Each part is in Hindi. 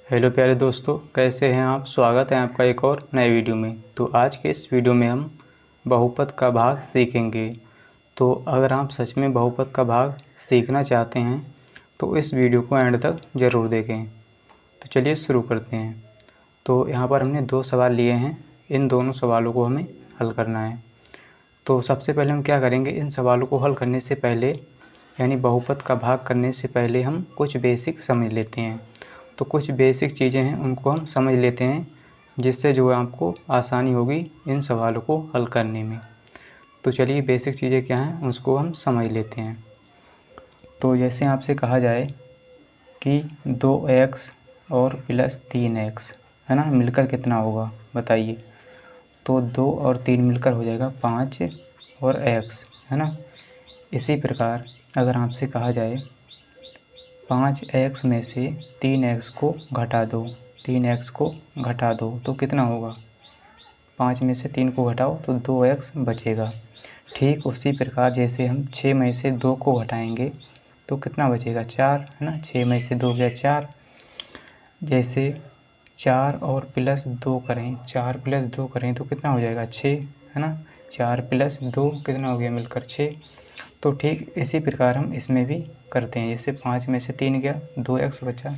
हेलो प्यारे दोस्तों, कैसे हैं आप। स्वागत है आपका एक और नए वीडियो में। तो आज के इस वीडियो में हम बहुपद का भाग सीखेंगे। तो अगर आप सच में बहुपद का भाग सीखना चाहते हैं तो इस वीडियो को एंड तक ज़रूर देखें। तो चलिए शुरू करते हैं। तो यहाँ पर हमने 2 सवाल लिए हैं, इन दोनों सवालों को हमें हल करना है। तो सबसे पहले हम क्या करेंगे, इन सवालों को हल करने से पहले यानी बहुपद का भाग करने से पहले हम कुछ बेसिक समझ लेते हैं। तो कुछ बेसिक चीज़ें हैं उनको हम समझ लेते हैं, जिससे जो है आपको आसानी होगी इन सवालों को हल करने में। तो चलिए बेसिक चीज़ें क्या हैं उसको हम समझ लेते हैं। तो जैसे आपसे कहा जाए कि 2x और प्लस 3x है ना, मिलकर कितना होगा बताइए। तो 2 और 3 मिलकर हो जाएगा 5 और x है ना। इसी प्रकार अगर आपसे कहा जाए 5x में से 3x को घटा दो, 3x को घटा दो तो कितना होगा। 5 में से 3 को घटाओ तो 2x बचेगा। ठीक उसी प्रकार जैसे हम 6 में से 2 को घटाएंगे तो कितना बचेगा, 4 है ना। 6 में से 2 गया 4। जैसे 4 और प्लस 2 करें, 4 प्लस 2 करें तो कितना हो जाएगा 6 है ना। 4 प्लस 2 कितना हो गया, मिलकर 6। तो ठीक इसी प्रकार हम इसमें भी करते हैं। जैसे 5 में से 3 गया, 2x बचा।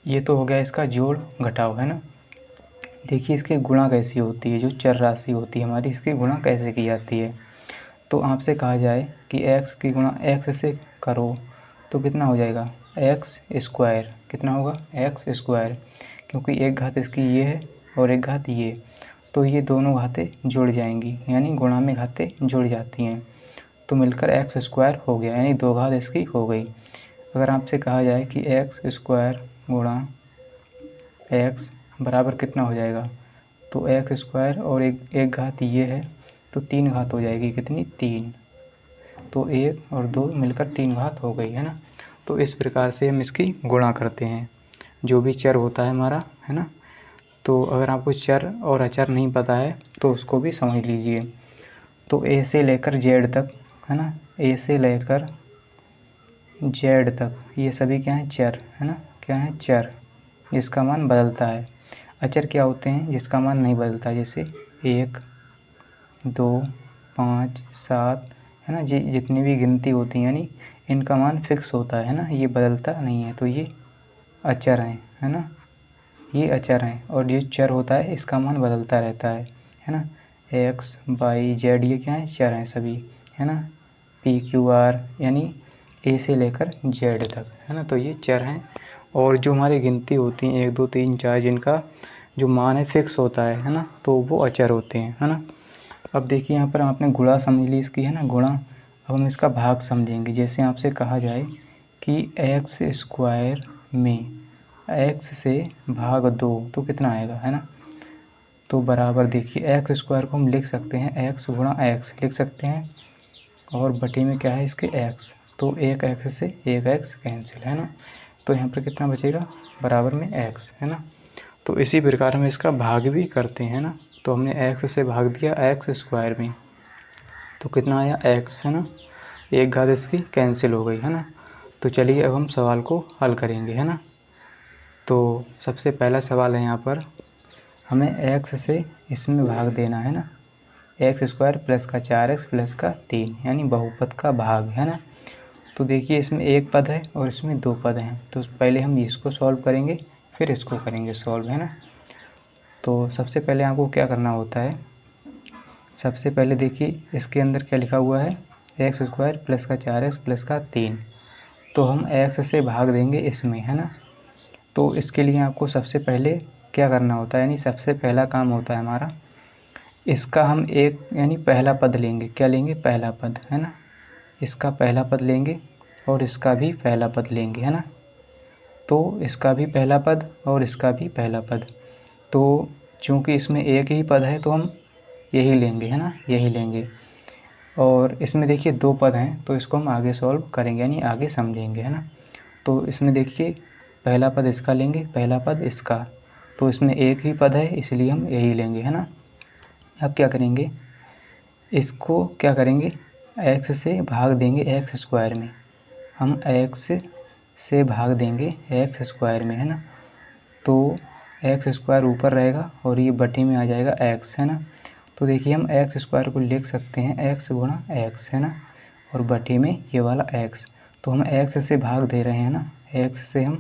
ये तो हो गया इसका जोड़ घटाव है ना। देखिए इसकी गुणा कैसी होती है, जो चर राशि होती है हमारी, इसकी गुणा कैसे की जाती है। तो आपसे कहा जाए कि x की गुणा x से करो तो कितना हो जाएगा, एक्स स्क्वायर। कितना होगा, एक्स स्क्वायर, क्योंकि एक घात इसकी ये है और एक घात ये, तो ये दोनों घातें जुड़ जाएंगी, यानी गुणा में घातें जुड़ जाती हैं तो मिलकर एक्स स्क्वायर हो गया, यानी 2 घात इसकी हो गई। अगर आपसे कहा जाए कि एक्स स्क्वायर गुणा एक्स बराबर कितना हो जाएगा, तो एक्स स्क्वायर और एक घात ये है तो 3 घात हो जाएगी, कितनी, 3। तो 1 और 2 मिलकर 3 घात हो गई है ना। तो इस प्रकार से हम इसकी गुणा करते हैं, जो भी चर होता है हमारा है ना। तो अगर आपको चर और अचर नहीं पता है तो उसको भी समझ लीजिए। तो ए से लेकर जेड तक है ना, ए से लेकर जेड तक ये सभी क्या हैं, चर है ना। क्या है, चर जिसका मान बदलता है। अचर क्या होते हैं, जिसका मान नहीं बदलता, जैसे 1 2 5 7 है ना। जितनी भी गिनती होती है यानी इनका मान फिक्स होता है ना, ये बदलता नहीं है, तो ये अचर हैं है ना। ये अचर हैं। और जो चर होता है इसका मान बदलता रहता है ना। एक्स वाई जेड ये क्या है, चर हैं सभी है ना। पी क्यू आर यानी ए से लेकर जेड तक है ना, तो ये चर हैं। और जो हमारी गिनती होती हैं 1 2 3 4 जिनका जो मान है फिक्स होता है ना, तो वो अचर होते हैं है ना। अब देखिए यहाँ पर आपने गुणा समझ ली इसकी है ना, गुणा। अब हम इसका भाग समझेंगे। जैसे आपसे कहा जाए कि एक्स स्क्वायर में एक्स से भाग 2 तो कितना आएगा है ना। तो बराबर देखिए एक्स स्क्वायर को हम लिख सकते हैं एक्स गुणा एक्स लिख सकते हैं, और बटे में क्या है इसके एक्स, तो एक एक्स से एक एक्स कैंसिल है ना। तो यहाँ पर कितना बचेगा, बराबर में एक्स है ना। तो इसी प्रकार हम इसका भाग भी करते हैं ना। तो हमने एक्स से भाग दिया एक्स स्क्वायर में तो कितना आया, एक्स है ना। एक घात इसकी कैंसिल हो गई है ना। तो चलिए अब हम सवाल को हल करेंगे है ना। तो सबसे पहला सवाल है यहाँ पर, हमें एक्स से इसमें भाग देना है ना। एक्स स्क्वायर प्लस का 4x प्लस का 3 यानी बहुपद का भाग है ना। तो देखिए इसमें एक पद है और इसमें 2 पद हैं, तो पहले हम इसको सॉल्व करेंगे फिर इसको करेंगे सॉल्व है ना। तो सबसे पहले आपको क्या करना होता है, सबसे पहले देखिए इसके अंदर क्या लिखा हुआ है, एक्स स्क्वायर प्लस का 4x प्लस का 3, तो हम एक्स से भाग देंगे इसमें है ना। तो इसके लिए आपको सबसे पहले क्या करना होता है, यानी सबसे पहला काम होता है हमारा, इसका हम एक यानी पहला पद लेंगे। क्या लेंगे, पहला पद है ना। इसका पहला पद लेंगे और इसका भी पहला पद लेंगे है ना। तो इसका भी पहला पद और इसका भी पहला पद, तो चूँकि इसमें एक ही पद है तो हम यही लेंगे है ना, यही लेंगे। और इसमें देखिए 2 पद हैं तो इसको हम आगे सॉल्व करेंगे यानी आगे समझेंगे है ना। तो इसमें देखिए पहला पद इसका लेंगे, पहला पद इसका, तो इसमें एक ही पद है इसलिए हम यही लेंगे है ना। अब क्या करेंगे, इसको क्या करेंगे, एक्स से भाग देंगे एक्स स्क्वायर में। हम एक्स से भाग देंगे एक्स स्क्वायर में है ना। तो एक्स स्क्वायर ऊपर रहेगा और ये बटे में आ जाएगा एक्स, है ना। तो देखिए हम एक्स स्क्वायर को लिख सकते हैं एक्स गुणा एक्स, है ना, और बटे में ये वाला एक्स। तो हम एक्स से भाग दे रहे हैं ना, एक्स से हम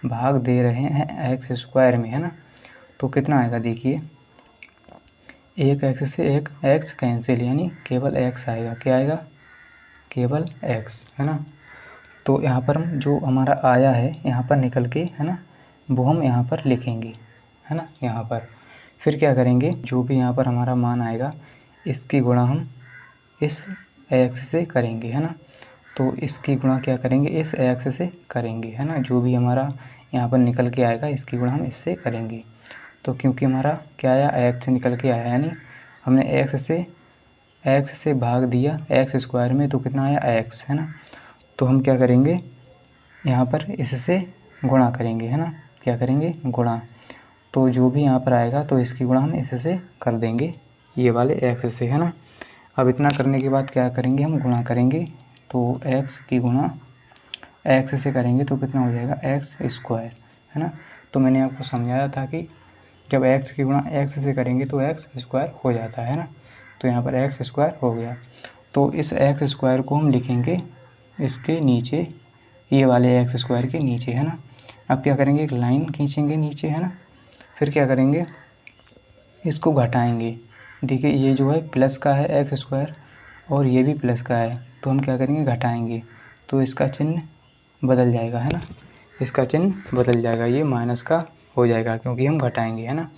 भाग दे रहे हैं एक्स स्क्वायर में, है ना। तो कितना आएगा देखिए, एक एक्स से एक एक्स कैंसिल, यानी केवल एक्स आएगा। क्या आएगा? केवल एक्स, है ना। तो यहाँ पर हम जो हमारा आया है यहाँ पर निकल के, है ना, वो हम यहाँ पर लिखेंगे, है ना, यहाँ पर। फिर क्या करेंगे, जो भी यहाँ पर हमारा मान आएगा इसकी गुणा हम इस एक्स से करेंगे, है ना। तो इसकी गुणा क्या करेंगे, इस एक्स से करेंगे, है ना। जो भी हमारा यहाँ पर निकल के आएगा इसकी गुणा हम इससे करेंगे। तो क्योंकि हमारा क्या आया, एक्स निकल के आया, यानी हमने एक्स से भाग दिया एक्स स्क्वायर में, तो कितना आया एक्स, है ना। तो हम क्या करेंगे, यहाँ पर इससे गुणा करेंगे, है ना। क्या करेंगे, गुणा। तो जो भी यहाँ पर आएगा तो इसकी गुणा हम इससे कर देंगे, ये वाले एक्स से, है ना। अब इतना करने के बाद क्या करेंगे, हम गुणा करेंगे। तो एक्स की गुणा एक्स से करेंगे तो कितना हो जाएगा, एक्स स्क्वायर, है ना। तो मैंने आपको समझाया था कि जब एक्स की गुणा एक्स से करेंगे तो एक्स स्क्वायर हो जाता है ना। तो यहाँ पर एक्स स्क्वायर हो गया। तो इस एक्स स्क्वायर को हम लिखेंगे इसके नीचे, ये वाले एक्स स्क्वायर के नीचे, है ना। अब क्या करेंगे, एक लाइन खींचेंगे नीचे, है ना। फिर क्या करेंगे, इसको घटाएंगे। देखिए ये जो है प्लस का है एक्स स्क्वायर और ये भी प्लस का है, तो हम क्या करेंगे, घटाएंगे। तो इसका चिन्ह बदल जाएगा, है ना, इसका चिन्ह बदल जाएगा, ये माइनस का हो जाएगा क्योंकि हम घटाएंगे, है ना।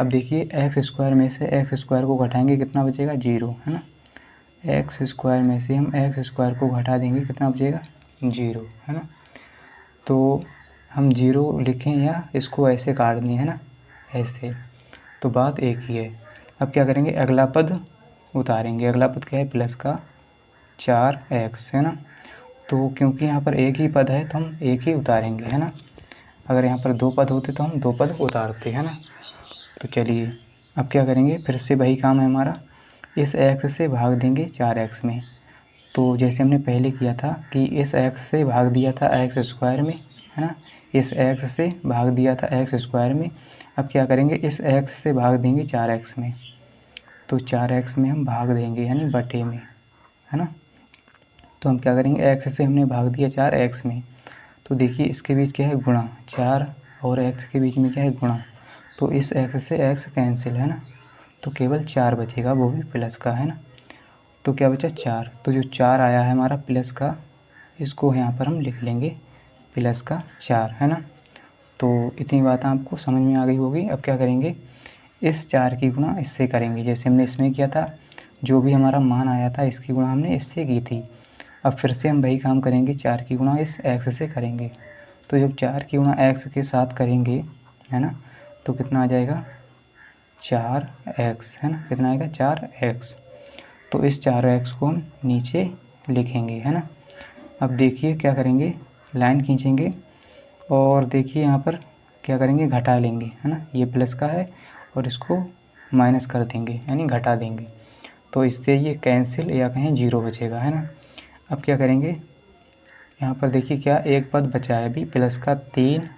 अब देखिए एक्स स्क्वायर में से एक्स स्क्वायर को घटाएंगे, कितना बचेगा, जीरो, है ना। एक्स स्क्वायर में से हम एक्स स्क्वायर को घटा देंगे, कितना बचेगा, जीरो, है ना। तो हम जीरो लिखें या इसको ऐसे काट दें, है ना, ऐसे, तो बात एक ही है। अब क्या करेंगे, अगला पद उतारेंगे। अगला पद क्या है, प्लस का 4x, है ना। तो क्योंकि यहाँ पर एक ही पद है तो हम एक ही उतारेंगे, है ना। अगर यहाँ पर दो पद होते तो हम दो पद उतारते, है ना। तो चलिए अब क्या करेंगे, फिर से वही काम है हमारा, इस x से भाग देंगे 4x में। तो जैसे हमने पहले किया था कि इस x से भाग दिया था एक्स स्क्वायर में, है ना, इस x से भाग दिया था एक्स स्क्वायर में। अब क्या करेंगे, इस x से भाग देंगे 4x में। तो 4x में हम भाग देंगे यानी बटे में, है ना। तो हम क्या करेंगे, x से हमने भाग दिया 4x में, तो देखिए इसके बीच क्या है, गुणा, 4 और x के बीच में क्या है, गुणा। तो इस x से x कैंसिल, है ना, तो केवल 4 बचेगा, वो भी प्लस का, है ना। तो क्या बचा, 4। तो जो 4 आया है हमारा प्लस का, इसको यहाँ पर हम लिख लेंगे प्लस का 4, है ना। तो इतनी बात आपको समझ में आ गई होगी। अब क्या करेंगे, इस 4 की गुणा इससे करेंगे, जैसे हमने इसमें किया था। जो भी हमारा मान आया था इसकी गुणा हमने इससे की थी। अब फिर से हम वही काम करेंगे, 4 की गुणा इस x से करेंगे। तो जब 4 की गुणा x के साथ करेंगे, है ना, तो कितना आ जाएगा, 4x, है ना, कितना आएगा, 4x। तो इस 4x को हम नीचे लिखेंगे, है ना। अब देखिए क्या करेंगे, लाइन खींचेंगे और देखिए यहाँ पर क्या करेंगे, घटा लेंगे, है ना, ये प्लस का है और इसको माइनस कर देंगे यानी घटा देंगे। तो इससे ये कैंसिल या कहें जीरो बचेगा, है ना। अब क्या करेंगे, यहाँ पर देखिए क्या एक पद बचा है अभी, प्लस का 3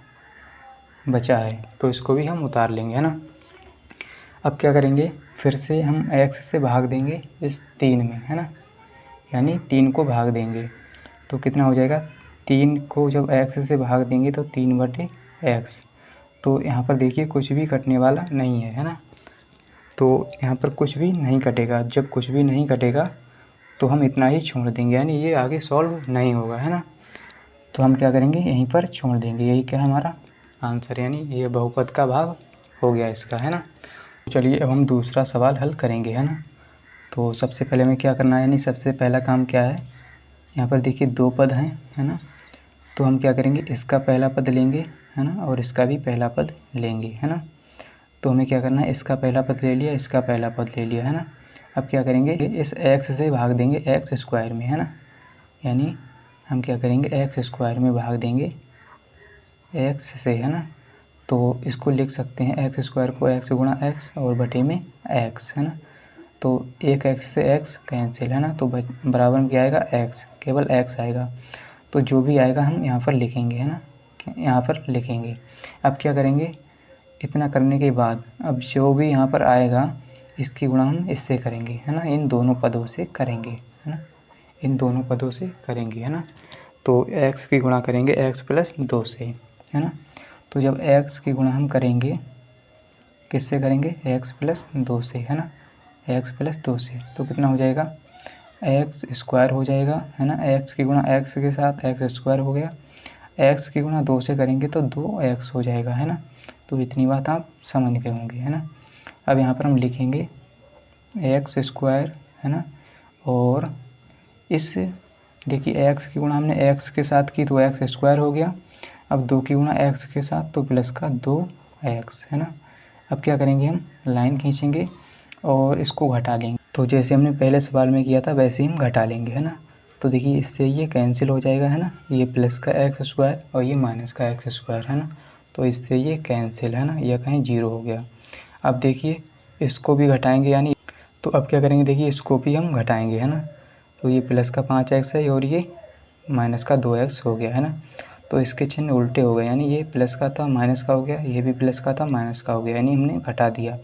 बचा है, तो इसको भी हम उतार लेंगे, है ना। अब क्या करेंगे, फिर से हम x से भाग देंगे इस 3 में, है ना, यानी 3 को भाग देंगे। तो कितना हो जाएगा, 3 को जब x से भाग देंगे तो 3/x। तो यहाँ पर देखिए कुछ भी कटने वाला नहीं है, है ना। तो यहाँ पर कुछ भी नहीं कटेगा। जब कुछ भी नहीं कटेगा तो हम इतना ही छोड़ देंगे, यानी ये आगे सॉल्व नहीं होगा, है ना। तो हम क्या करेंगे, यहीं पर छोड़ देंगे। यही क्या है हमारा आंसर, यानी ये बहुपद का भाग हो गया इसका, है ना। चलिए अब हम दूसरा सवाल हल करेंगे, है ना। तो सबसे पहले हमें क्या करना है, यानी सबसे पहला काम क्या है, यहाँ पर देखिए दो पद हैं, है ना। तो हम क्या करेंगे, इसका पहला पद लेंगे, है ना, और इसका भी पहला पद लेंगे, है ना। तो हमें क्या करना है, इसका पहला पद ले लिया, इसका पहला पद ले लिया, है ना। अब क्या करेंगे, इस x से भाग देंगे एक्स स्क्वायर में, है ना, यानी हम क्या करेंगे, एक्स स्क्वायर में भाग देंगे x से, है ना। तो इसको लिख सकते हैं एक्स स्क्वायर को x गुणा x और बटे में x, है ना। तो एक x से x कैंसिल, है ना, तो बराबर में क्या आएगा, x, केवल x आएगा। तो जो भी आएगा हम यहाँ पर लिखेंगे, है ना, यहाँ पर लिखेंगे। अब क्या करेंगे, इतना करने के बाद अब जो भी यहाँ पर आएगा इसकी गुणा हम इससे करेंगे, है ना, इन दोनों पदों से करेंगे, है ना, इन दोनों पदों से करेंगे, है ना। तो x की गुणा करेंगे x प्लस 2 से, है ना। तो जब x की गुणा हम करेंगे किससे करेंगे, x प्लस 2 से, है ना, x प्लस 2 से, तो कितना हो जाएगा, x स्क्वायर हो जाएगा, है ना। x की गुणा x के साथ x स्क्वायर हो गया, x की गुणा 2 से करेंगे तो 2x हो जाएगा, है ना। तो इतनी बात आप समझ गए होंगे, है ना। अब यहाँ पर हम लिखेंगे एक्स स्क्वायर, है ना, और इस देखिए x की गुणा हमने x के साथ की तो x स्क्वायर हो गया, अब 2 की गुणा x के साथ तो प्लस का 2x, है ना। अब क्या करेंगे, हम लाइन खींचेंगे और इसको घटा लेंगे। तो जैसे हमने पहले सवाल में किया था वैसे ही हम घटा लेंगे, है ना। तो देखिए इससे ये कैंसिल हो जाएगा, है ना, ये प्लस का एक्स स्क्वायर और ये माइनस का एक्स स्क्वायर, है ना। तो इससे ये कैंसिल, है ना, यह कहीं 0 हो गया। अब देखिए इसको भी घटाएंगे, यानी तो अब क्या करेंगे, देखिए इसको भी हम घटाएंगे, है ना। तो ये प्लस का 5x है और ये माइनस का 2x हो गया, है ना। तो इसके चिन्ह उल्टे हो गए, यानी ये प्लस का था माइनस का हो गया, ये भी प्लस का था माइनस का हो गया, यानी हमने घटा दिया।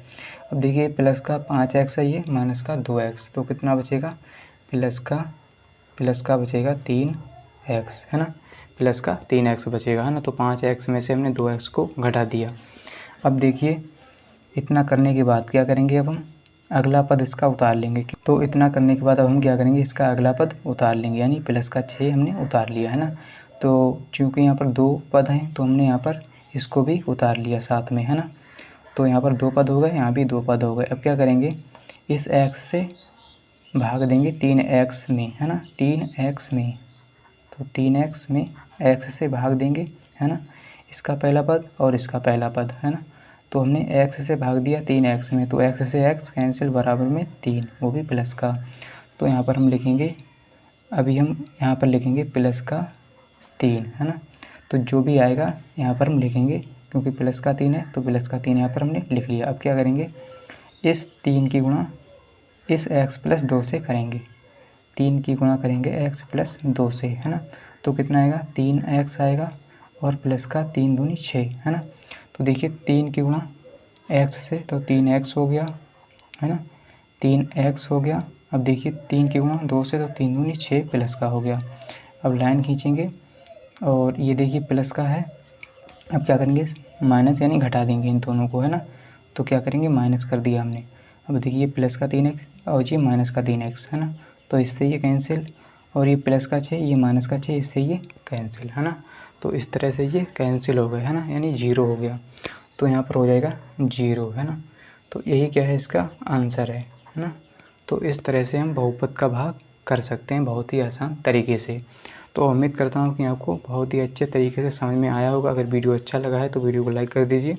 अब देखिए प्लस का 5x है, ये माइनस का 2x, तो कितना बचेगा, प्लस का बचेगा 3x, है ना, प्लस का 3x बचेगा, है ना। तो 5x में से हमने 2x को घटा दिया। अब देखिए इतना करने के बाद क्या करेंगे, अब हम अगला पद इसका उतार लेंगे। तो इतना करने के बाद अब हम क्या करेंगे, इसका अगला पद उतार लेंगे, यानी प्लस का 6 हमने उतार लिया, है ना। तो चूँकि यहाँ पर 2 पद हैं तो हमने यहाँ पर इसको भी उतार लिया साथ में, है ना। तो यहाँ पर 2 पद हो गए, यहाँ भी 2 पद हो गए। अब क्या करेंगे, इस x से भाग देंगे 3x में, है ना, 3x में, तो 3x में x से भाग देंगे, है ना, इसका पहला पद और इसका पहला पद, है ना। तो हमने x से भाग दिया 3x में, तो x से x कैंसिल बराबर में 3, वो भी प्लस का। तो यहाँ पर हम लिखेंगे, अभी हम यहाँ पर लिखेंगे प्लस का 3, है ना। तो जो भी आएगा यहाँ पर हम लिखेंगे, क्योंकि प्लस का 3 है तो प्लस का 3 यहाँ पर हमने लिख लिया। अब क्या करेंगे, इस 3 की गुणा इस x प्लस 2 से करेंगे, 3 की गुणा करेंगे x प्लस 2 से, है ना। तो कितना आएगा, 3x आएगा और प्लस का 3 दूनी 6, है ना। तो देखिए 3 की गुणा x से तो 3x हो गया, है ना, 3x हो गया। अब देखिए 3 की गुणा 2 से तो 3 दूनी 6 प्लस का हो गया। अब लाइन खींचेंगे और ये देखिए प्लस का है, अब क्या करेंगे, माइनस यानी घटा देंगे इन दोनों को, है ना। तो क्या करेंगे, माइनस कर दिया हमने। अब देखिए प्लस का 3x और ये माइनस का 3x, है ना। तो इससे ये कैंसिल, और ये प्लस का 6 ये माइनस का 6, इससे ये कैंसिल, है ना। तो इस तरह से ये कैंसिल हो गए, है ना, यानी 0 हो गया। तो यहाँ पर हो जाएगा 0, है ना। तो यही क्या है, इसका आंसर है ना। तो इस तरह से हम बहुपद का भाग कर सकते हैं बहुत ही आसान तरीके से। तो उम्मीद करता हूँ कि आपको बहुत ही अच्छे तरीके से समझ में आया होगा। अगर वीडियो अच्छा लगा है तो वीडियो को लाइक कर दीजिए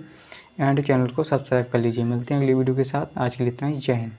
एंड चैनल को सब्सक्राइब कर लीजिए। मिलते हैं अगली वीडियो के साथ। आज के लिए इतना ही, जय हिंद।